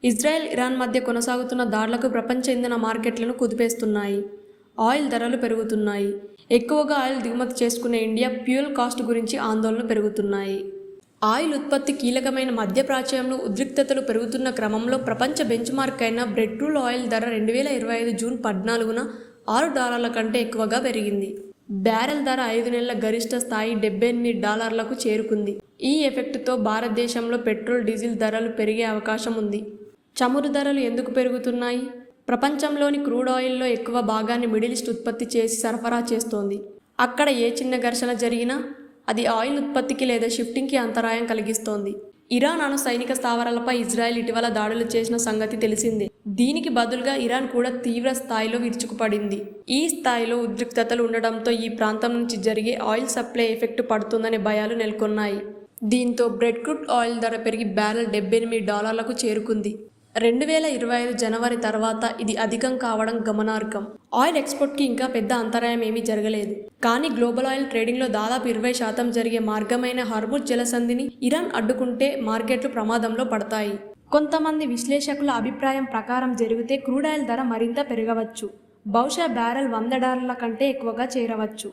Israel, Iran మధ్య కొనసాగుతున్న దాడులకు ప్రపంచ ఇంధన మార్కెట్లను కుదిపేస్తున్నాయి. ఆయిల్ ధరలు పెరుగుతున్నాయి. ఎక్కువగా ఆయిల్ దిగుమతి చేసుకునే ఇండియా ఫ్యూయల్ కాస్ట్ గురించి ఆందోళనలు పెరుగుతున్నాయి. ఆయిల్ ఉత్పత్తి కీలకమైన మధ్యప్రాచ్యంలో ఉద్రిక్తతలు పెరుగుతున్న క్రమంలో ప్రపంచ బెంచ్మార్క్ అయిన బ్రెడ్ క్రూడ్ ఆయిల్ ధర 2025 జూన్ 14న $6 కంటే ఎక్కువగా పెరిగింది. బ్యారెల్ ధర 5 నెలల గరిష్ట స్థాయి $78లకు చేరుకుంది. ఈ ఎఫెక్ట్తో భారతదేశంలో పెట్రోల్, డీజిల్ ధరలు పెరిగే అవకాశం ఉంది. చమురు ధరలు ఎందుకు పెరుగుతున్నాయి? ప్రపంచంలోని క్రూడ్ ఆయిల్లో ఎక్కువ భాగాన్ని మిడిల్ ఈస్ట్ ఉత్పత్తి చేసి సరఫరా చేస్తోంది. అక్కడ ఏ చిన్న ఘర్షణ జరిగినా అది ఆయిల్ ఉత్పత్తికి లేదా షిఫ్టింగ్కి అంతరాయం కలిగిస్తోంది. ఇరాన్ అణు సైనిక స్థావరాలపై ఇజ్రాయెల్ ఇటీవల దాడులు చేసిన సంగతి తెలిసిందే. దీనికి బదులుగా ఇరాన్ కూడా తీవ్ర స్థాయిలో విరుచుకుపడింది. ఈ స్థాయిలో ఉద్రిక్తతలు ఉండడంతో ఈ ప్రాంతం నుంచి జరిగే ఆయిల్ సప్లై ఎఫెక్ట్ పడుతుందనే భయాలు నెలకొన్నాయి. దీంతో బ్రెడ్ క్రూడ్ ఆయిల్ ధర పెరిగి బ్యారెల్ $78లకు చేరుకుంది. 2025 జనవరి తర్వాత ఇది అధికం కావడం గమనార్హం. ఆయిల్ ఎక్స్పోర్ట్కి ఇంకా పెద్ద అంతరాయం ఏమీ జరగలేదు. కానీ గ్లోబల్ ఆయిల్ ట్రేడింగ్లో దాదాపు 20% జరిగే మార్గమైన హార్ముజ్ జలసంధిని ఇరాన్ అడ్డుకుంటే మార్కెట్లు ప్రమాదంలో పడతాయి. కొంతమంది విశ్లేషకుల అభిప్రాయం ప్రకారం జరిగితే క్రూడ్ ఆయిల్ ధర మరింత పెరగవచ్చు. బహుశా బ్యారెల్ $100 కంటే ఎక్కువగా చేరవచ్చు.